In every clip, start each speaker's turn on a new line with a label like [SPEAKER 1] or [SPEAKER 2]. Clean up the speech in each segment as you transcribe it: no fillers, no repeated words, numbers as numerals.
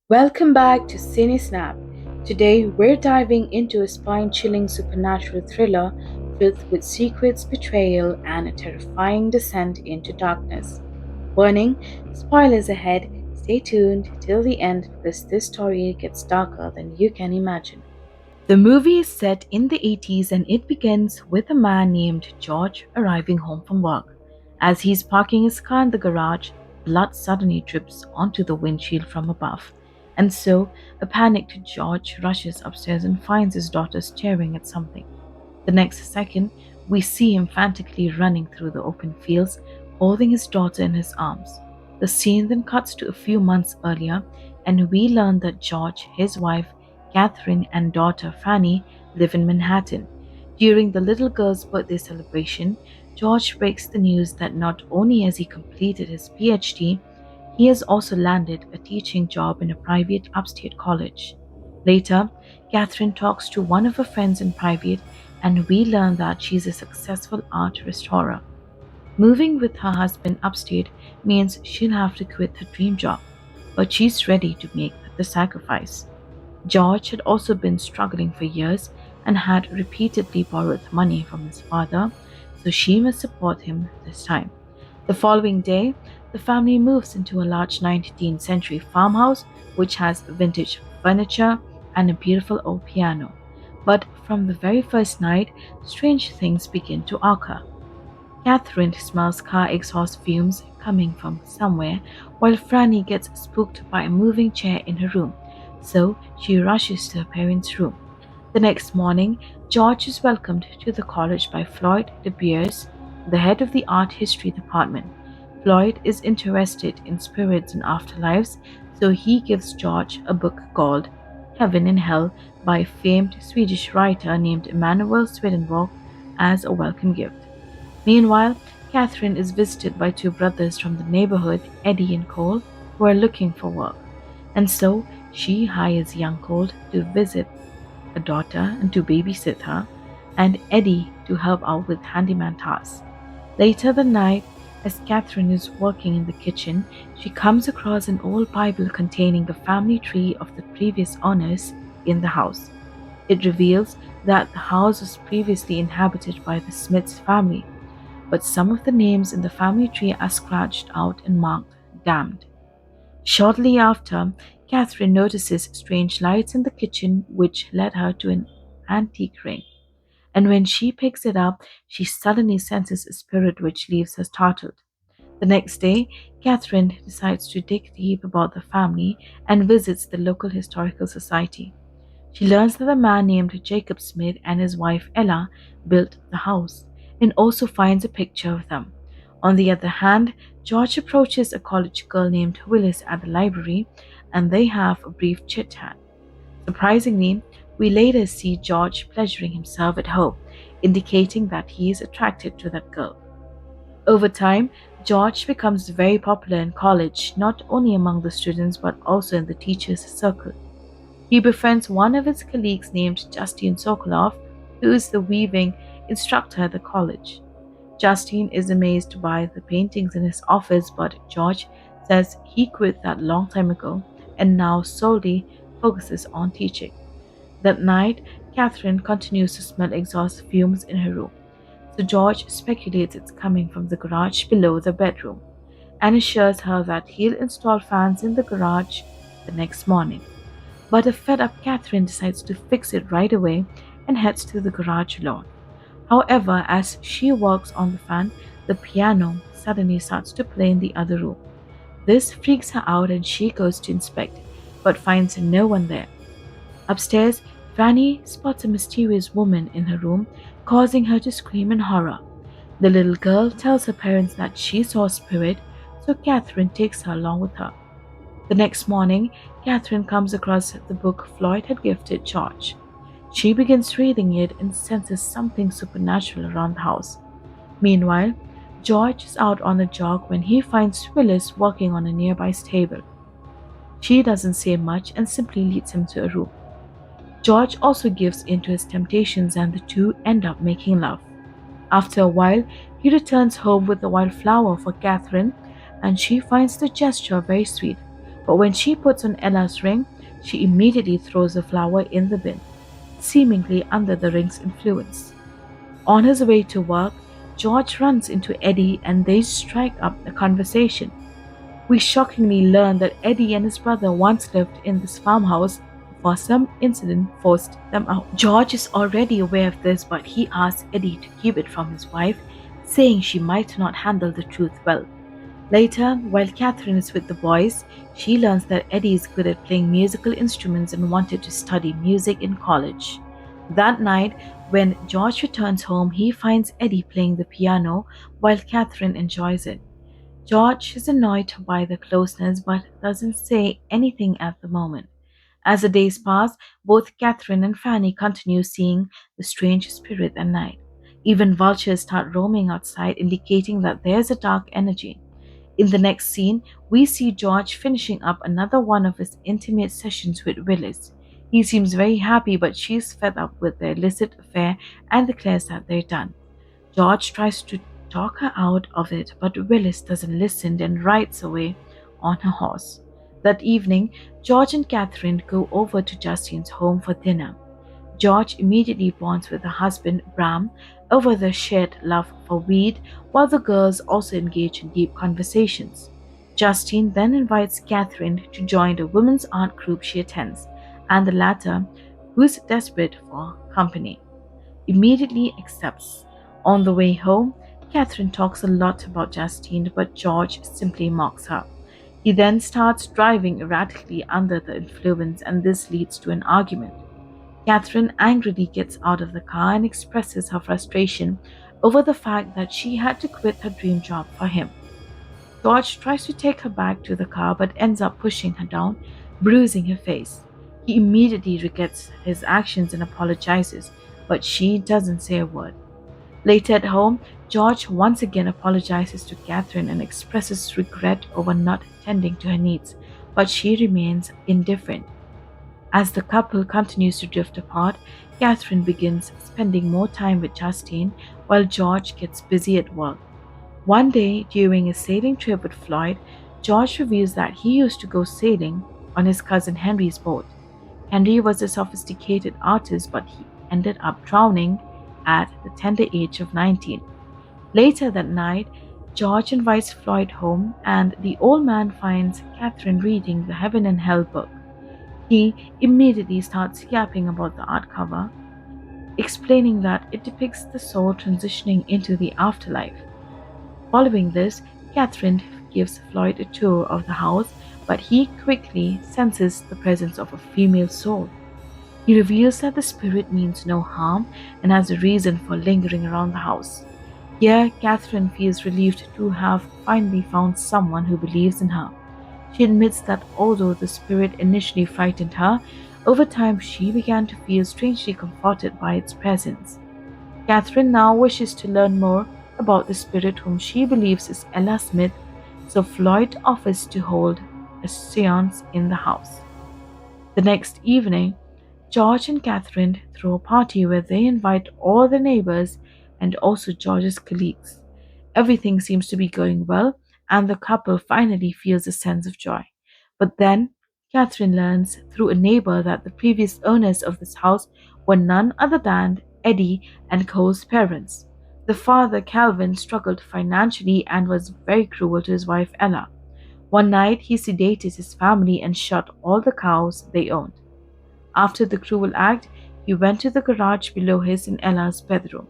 [SPEAKER 1] Welcome back to Cine Snap. Today we're diving into a spine chilling supernatural thriller filled with secrets, betrayal, and a terrifying descent into darkness. Warning, spoilers ahead. Stay tuned till the end because this story gets darker than you can imagine. The movie is set in the 80s and it begins with a man named George arriving home from work. As he's parking his car in the garage, blood suddenly drips onto the windshield from above. And so, a panicked George rushes upstairs and finds his daughter staring at something. The next second, we see him frantically running through the open fields, holding his daughter in his arms. The scene then cuts to a few months earlier, and we learn that George, his wife, Catherine, and daughter Fanny live in Manhattan. During the little girl's birthday celebration, George breaks the news that not only has he completed his PhD, he has also landed a teaching job in a private upstate college. Later, Catherine talks to one of her friends in private, and we learn that she's a successful art restorer. Moving with her husband upstate means she'll have to quit her dream job, but she's ready to make the sacrifice. George had also been struggling for years and had repeatedly borrowed money from his father, so she must support him this time. The following day, the family moves into a large 19th century farmhouse which has vintage furniture and a beautiful old piano. But from the very first night, strange things begin to occur. Catherine smells car exhaust fumes coming from somewhere, while Franny gets spooked by a moving chair in her room, so she rushes to her parents' room. The next morning, George is welcomed to the college by Floyd De Beers, the head of the art history department. Floyd is interested in spirits and afterlives, so he gives George a book called Heaven and Hell by a famed Swedish writer named Emanuel Swedenborg as a welcome gift. Meanwhile, Catherine is visited by two brothers from the neighborhood, Eddie and Cole, who are looking for work. And so she hires young Cole to visit a daughter and to babysit her, and Eddie to help out with handyman tasks. Later that night, as Catherine is working in the kitchen, she comes across an old Bible containing the family tree of the previous owners in the house. It reveals that the house was previously inhabited by the Smiths family, but some of the names in the family tree are scratched out and marked damned. Shortly after, Catherine notices strange lights in the kitchen which led her to an antique ring. And when she picks it up, she suddenly senses a spirit which leaves her startled. The next day, Catherine decides to dig deep about the family and visits the local historical society. She learns that a man named Jacob Smith and his wife Ella built the house and also finds a picture of them. On the other hand, George approaches a college girl named Willis at the library and they have a brief chit chat. Surprisingly, we later see George pleasuring himself at home, indicating that he is attracted to that girl. Over time, George becomes very popular in college, not only among the students but also in the teachers' circle. He befriends one of his colleagues named Justin Sokolov, who is the weaving instructor at the college. Justin is amazed by the paintings in his office, but George says he quit that long time ago and now solely focuses on teaching. That night, Catherine continues to smell exhaust fumes in her room, so George speculates it's coming from the garage below the bedroom and assures her that he'll install fans in the garage the next morning. But a fed up Catherine decides to fix it right away and heads to the garage alone. However, as she works on the fan, the piano suddenly starts to play in the other room. This freaks her out and she goes to inspect, but finds no one there. Upstairs, Fanny spots a mysterious woman in her room, causing her to scream in horror. The little girl tells her parents that she saw a spirit, so Catherine takes her along with her. The next morning, Catherine comes across the book Floyd had gifted George. She begins reading it and senses something supernatural around the house. Meanwhile, George is out on a jog when he finds Willis working on a nearby stable. She doesn't say much and simply leads him to a room. George also gives in to his temptations and the two end up making love. After a while, he returns home with a wild flower for Catherine and she finds the gesture very sweet. But when she puts on Ella's ring, she immediately throws the flower in the bin, seemingly under the ring's influence. On his way to work, George runs into Eddie and they strike up a conversation. We shockingly learn that Eddie and his brother once lived in this farmhouse before some incident forced them out. George is already aware of this, but he asks Eddie to keep it from his wife, saying she might not handle the truth well. Later, while Catherine is with the boys, she learns that Eddie is good at playing musical instruments and wanted to study music in college. That night, when George returns home, he finds Eddie playing the piano while Catherine enjoys it. George is annoyed by the closeness but doesn't say anything at the moment. As the days pass, both Catherine and Fanny continue seeing the strange spirit at night. Even vultures start roaming outside, indicating that there's a dark energy. In the next scene, we see George finishing up another one of his intimate sessions with Willis. He seems very happy, but she's fed up with their illicit affair and declares that they're done. George tries to talk her out of it, but Willis doesn't listen and rides away on her horse. That evening, George and Catherine go over to Justine's home for dinner. George immediately bonds with her husband, Bram, over their shared love for weed, while the girls also engage in deep conversations. Justine then invites Catherine to join the women's art group she attends, and the latter, who's desperate for company, immediately accepts. On the way home, Catherine talks a lot about Justine, but George simply mocks her. He then starts driving erratically under the influence, and this leads to an argument. Catherine angrily gets out of the car and expresses her frustration over the fact that she had to quit her dream job for him. George tries to take her back to the car but ends up pushing her down, bruising her face. He immediately regrets his actions and apologizes, but she doesn't say a word. Later at home, George once again apologizes to Catherine and expresses regret over not tending to her needs, but she remains indifferent. As the couple continues to drift apart, Catherine begins spending more time with Justine while George gets busy at work. One day, during a sailing trip with Floyd, George reveals that he used to go sailing on his cousin Henry's boat. Henry was a sophisticated artist, but he ended up drowning at the tender age of 19. Later that night, George invites Floyd home, and the old man finds Catherine reading the Heaven and Hell book. He immediately starts yapping about the art cover, explaining that it depicts the soul transitioning into the afterlife. Following this, Catherine gives Floyd a tour of the house, but he quickly senses the presence of a female soul. He reveals that the spirit means no harm and has a reason for lingering around the house. Here, Catherine feels relieved to have finally found someone who believes in her. She admits that although the spirit initially frightened her, over time she began to feel strangely comforted by its presence. Catherine now wishes to learn more about the spirit whom she believes is Ella Smith, so Floyd offers to hold a seance in the house. The next evening, George and Catherine throw a party where they invite all the neighbors and also George's colleagues. Everything seems to be going well, and the couple finally feels a sense of joy. But then, Catherine learns through a neighbor that the previous owners of this house were none other than Eddie and Cole's parents. The father, Calvin, struggled financially and was very cruel to his wife Ella. One night, he sedated his family and shot all the cows they owned. After the cruel act, he went to the garage below his and Ella's bedroom.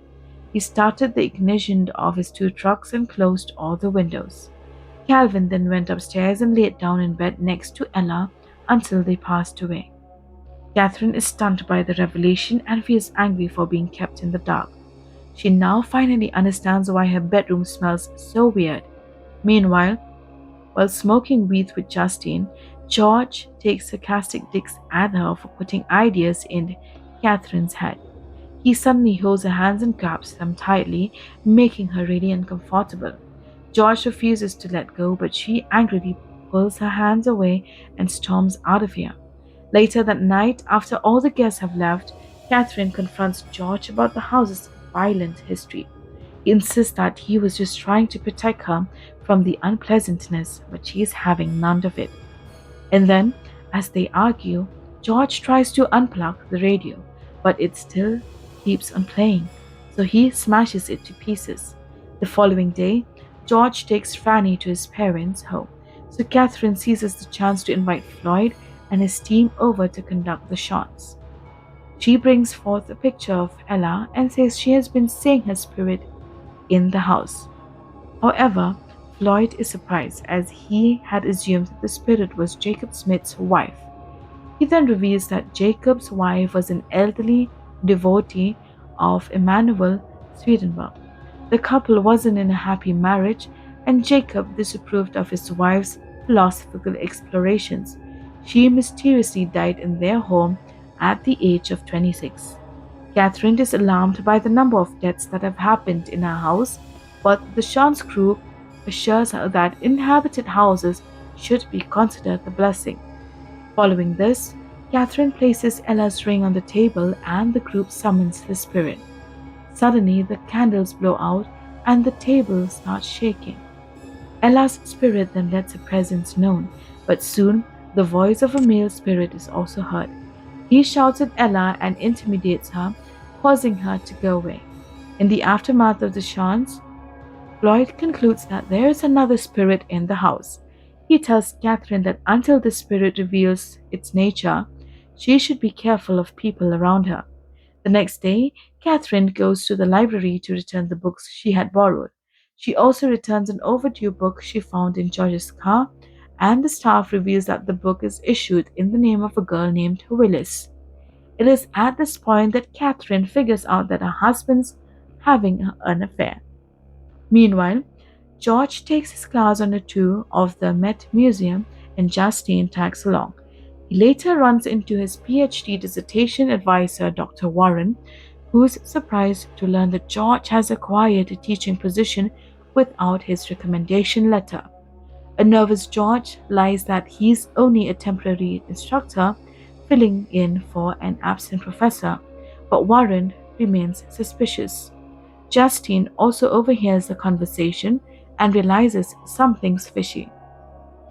[SPEAKER 1] He started the ignition of his two trucks and closed all the windows. Calvin then went upstairs and laid down in bed next to Ella until they passed away. Catherine is stunned by the revelation and feels angry for being kept in the dark. She now finally understands why her bedroom smells so weird. Meanwhile, while smoking weed with Justine, George takes sarcastic digs at her for putting ideas in Catherine's head. He suddenly holds her hands and grabs them tightly, making her really uncomfortable. George refuses to let go, but she angrily pulls her hands away and storms out of here. Later that night, after all the guests have left, Catherine confronts George about the house's violent history. He insists that he was just trying to protect her from the unpleasantness, but she is having none of it. And then, as they argue, George tries to unplug the radio, but it still keeps on playing, so he smashes it to pieces. The following day, George takes Franny to his parents' home, so Catherine seizes the chance to invite Floyd and his team over to conduct the shots. She brings forth a picture of Ella and says she has been seeing her spirit in the house. However, Floyd is surprised as he had assumed that the spirit was Jacob Smith's wife. He then reveals that Jacob's wife was an elderly devotee of Emmanuel Swedenborg. The couple wasn't in a happy marriage, and Jacob disapproved of his wife's philosophical explorations. She mysteriously died in their home at the age of 26. Catherine is alarmed by the number of deaths that have happened in her house, but the Sean's crew assures her that inhabited houses should be considered a blessing. Following this, Catherine places Ella's ring on the table and the group summons the spirit. Suddenly, the candles blow out and the table starts shaking. Ella's spirit then lets her presence known, but soon the voice of a male spirit is also heard. He shouts at Ella and intimidates her, causing her to go away. In the aftermath of the chants, Floyd concludes that there is another spirit in the house. He tells Catherine that until the spirit reveals its nature, she should be careful of people around her. The next day, Catherine goes to the library to return the books she had borrowed. She also returns an overdue book she found in George's car, and the staff reveals that the book is issued in the name of a girl named Willis. It is at this point that Catherine figures out that her husband's having an affair. Meanwhile, George takes his class on a tour of the Met Museum and Justine tags along. He later runs into his PhD dissertation advisor, Dr. Warren, who's surprised to learn that George has acquired a teaching position without his recommendation letter. A nervous George lies that he's only a temporary instructor filling in for an absent professor, but Warren remains suspicious. Justine also overhears the conversation and realizes something's fishy.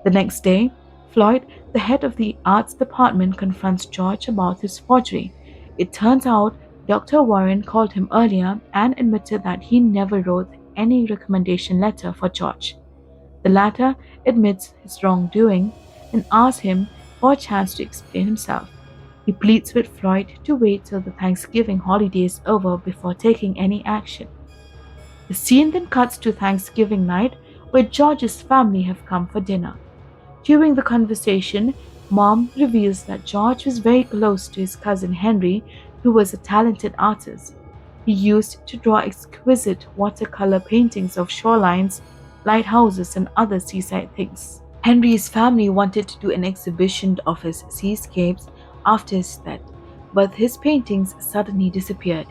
[SPEAKER 1] The next day, Floyd, the head of the arts department, confronts George about his forgery. It turns out Dr. Warren called him earlier and admitted that he never wrote any recommendation letter for George. The latter admits his wrongdoing and asks him for a chance to explain himself. He pleads with Floyd to wait till the Thanksgiving holiday is over before taking any action. The scene then cuts to Thanksgiving night, where George's family have come for dinner. During the conversation, Mom reveals that George was very close to his cousin Henry, who was a talented artist. He used to draw exquisite watercolor paintings of shorelines, lighthouses, and other seaside things. Henry's family wanted to do an exhibition of his seascapes after his death, but his paintings suddenly disappeared.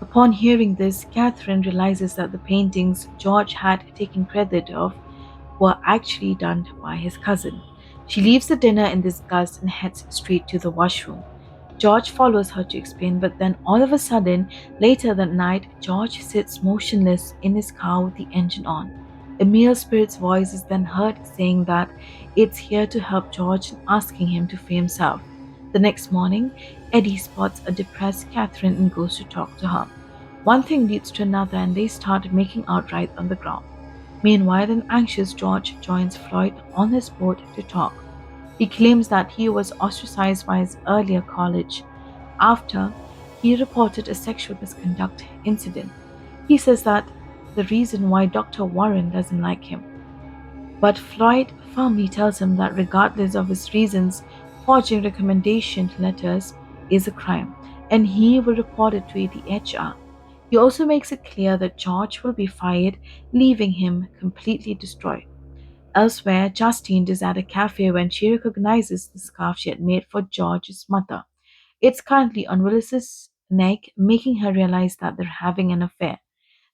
[SPEAKER 1] Upon hearing this, Catherine realizes that the paintings George had taken credit of were actually done by his cousin. She leaves the dinner in disgust and heads straight to the washroom. George follows her to explain, but then all of a sudden, later that night, George sits motionless in his car with the engine on. A male spirit's voice is then heard saying that it's here to help George and asking him to free himself. The next morning, Eddie spots a depressed Catherine and goes to talk to her. One thing leads to another and they start making out right on the ground. Meanwhile, an anxious George joins Floyd on his boat to talk. He claims that he was ostracized by his earlier college after he reported a sexual misconduct incident. He says that the reason why Dr. Warren doesn't like him. But Floyd firmly tells him that regardless of his reasons, forging recommendation letters is a crime, and he will report it to the HR. He also makes it clear that George will be fired, leaving him completely destroyed. Elsewhere, Justine is at a cafe when she recognizes the scarf she had made for George's mother. It's currently on Willis's neck, making her realize that they're having an affair.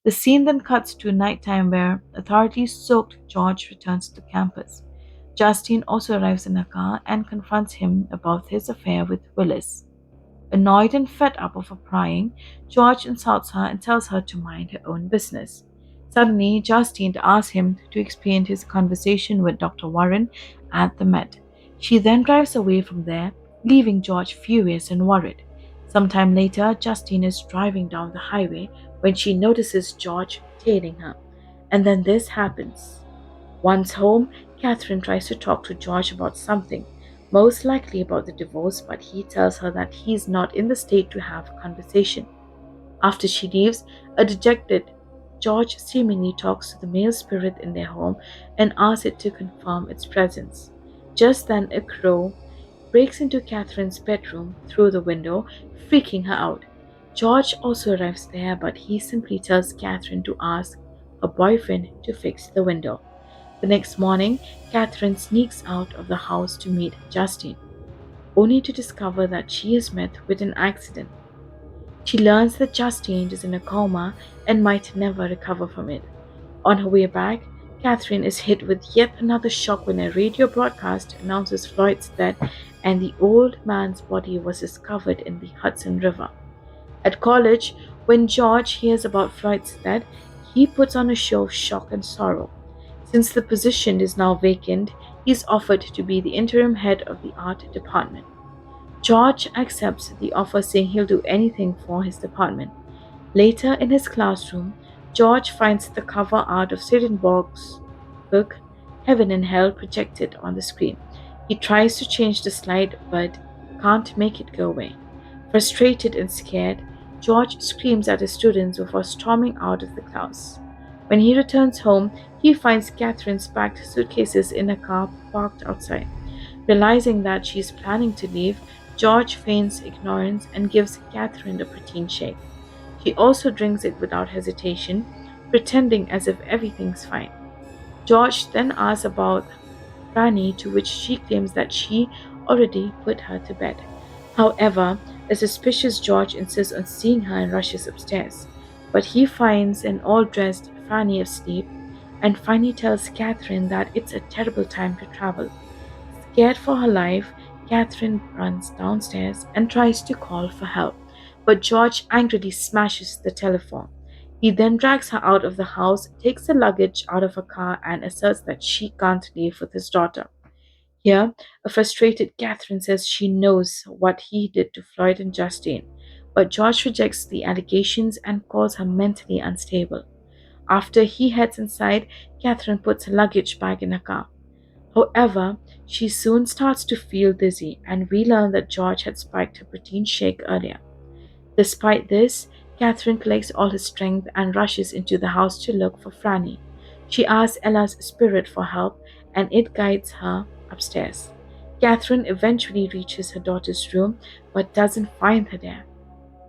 [SPEAKER 1] The scene then cuts to nighttime where authorities-soaked George returns to campus. Justine also arrives in a car and confronts him about his affair with Willis. Annoyed and fed up of her prying, George insults her and tells her to mind her own business. Suddenly, Justine asks him to explain his conversation with Dr. Warren at the Met. She then drives away from there, leaving George furious and worried. Sometime later, Justine is driving down the highway when she notices George tailing her. And then this happens. Once home, Catherine tries to talk to George about something, most likely about the divorce, but he tells her that he's not in the state to have a conversation. After she leaves, a dejected George seemingly talks to the male spirit in their home and asks it to confirm its presence. Just then, a crow breaks into Catherine's bedroom through the window, freaking her out. George also arrives there, but he simply tells Catherine to ask her boyfriend to fix the window. The next morning, Catherine sneaks out of the house to meet Justine, only to discover that she is met with an accident. She learns that Justine is in a coma and might never recover from it. On her way back, Catherine is hit with yet another shock when a radio broadcast announces Floyd's death and the old man's body was discovered in the Hudson River. At college, when George hears about Floyd's death, he puts on a show of shock and sorrow. Since the position is now vacant, he is offered to be the interim head of the art department. George accepts the offer, saying he'll do anything for his department. Later in his classroom, George finds the cover art of Swedenborg's book, Heaven and Hell, projected on the screen. He tries to change the slide but can't make it go away. Frustrated and scared, George screams at his students before storming out of the class. When he returns home, he finds Catherine's packed suitcases in a car parked outside. Realizing that she is planning to leave, George feigns ignorance and gives Catherine the protein shake. She also drinks it without hesitation, pretending as if everything's fine. George then asks about Fanny, to which she claims that she already put her to bed. However, a suspicious George insists on seeing her and rushes upstairs. But he finds an all dressed Fanny asleep, and Fanny tells Catherine that it's a terrible time to travel. Scared for her life, Catherine runs downstairs and tries to call for help, but George angrily smashes the telephone. He then drags her out of the house, takes the luggage out of her car, and asserts that she can't leave with his daughter. Here, a frustrated Catherine says she knows what he did to Floyd and Justine, but George rejects the allegations and calls her mentally unstable. After he heads inside, Catherine puts her luggage bag in her car. However, she soon starts to feel dizzy, and we learn that George had spiked her protein shake earlier. Despite this, Catherine collects all her strength and rushes into the house to look for Franny. She asks Ella's spirit for help, and it guides her upstairs. Catherine eventually reaches her daughter's room but doesn't find her there.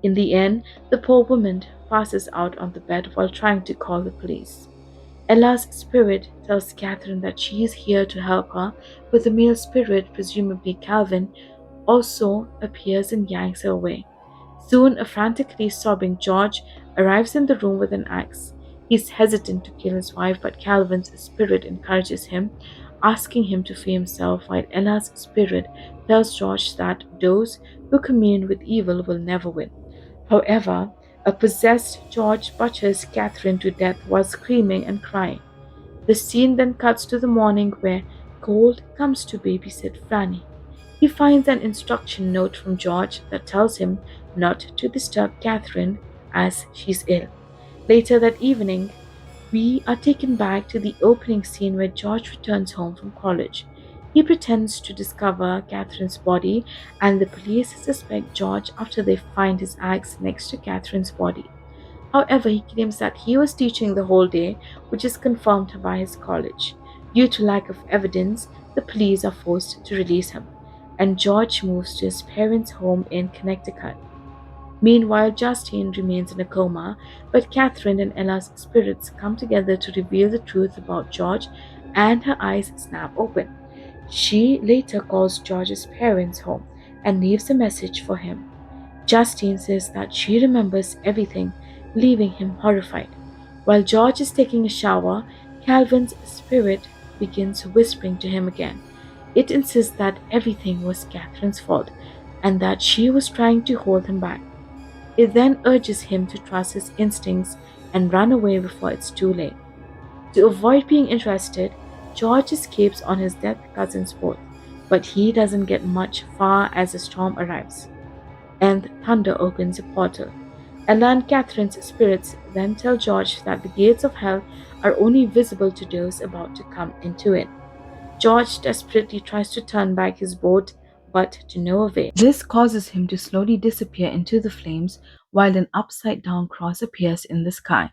[SPEAKER 1] In the end, the poor woman passes out on the bed while trying to call the police. Ella's spirit tells Catherine that she is here to help her, but the male spirit, presumably Calvin, also appears and yanks her away. Soon, a frantically sobbing George arrives in the room with an axe. He's hesitant to kill his wife, but Calvin's spirit encourages him, asking him to free himself, while Ella's spirit tells George that those who commune with evil will never win. However, a possessed George butchers Catherine to death while screaming and crying. The scene then cuts to the morning where Gold comes to babysit Franny. He finds an instruction note from George that tells him not to disturb Catherine as she's ill. Later that evening, we are taken back to the opening scene where George returns home from college. He pretends to discover Catherine's body, and the police suspect George after they find his axe next to Catherine's body. However, he claims that he was teaching the whole day, which is confirmed by his college. Due to lack of evidence, the police are forced to release him, and George moves to his parents' home in Connecticut. Meanwhile, Justine remains in a coma, but Catherine and Ella's spirits come together to reveal the truth about George, and her eyes snap open. She later calls George's parents home and leaves a message for him. Justine says that she remembers everything, leaving him horrified. While George is taking a shower, Calvin's spirit begins whispering to him again. It insists that everything was Catherine's fault and that she was trying to hold him back. It then urges him to trust his instincts and run away before it's too late. To avoid being interested, George escapes on his dead cousin's boat. But he doesn't get much far as a storm arrives, and thunder opens a portal. Ella and Catherine's spirits then tell George that the gates of hell are only visible to those about to come into it. George desperately tries to turn back his boat, but to no avail. This causes him to slowly disappear into the flames while an upside down cross appears in the sky.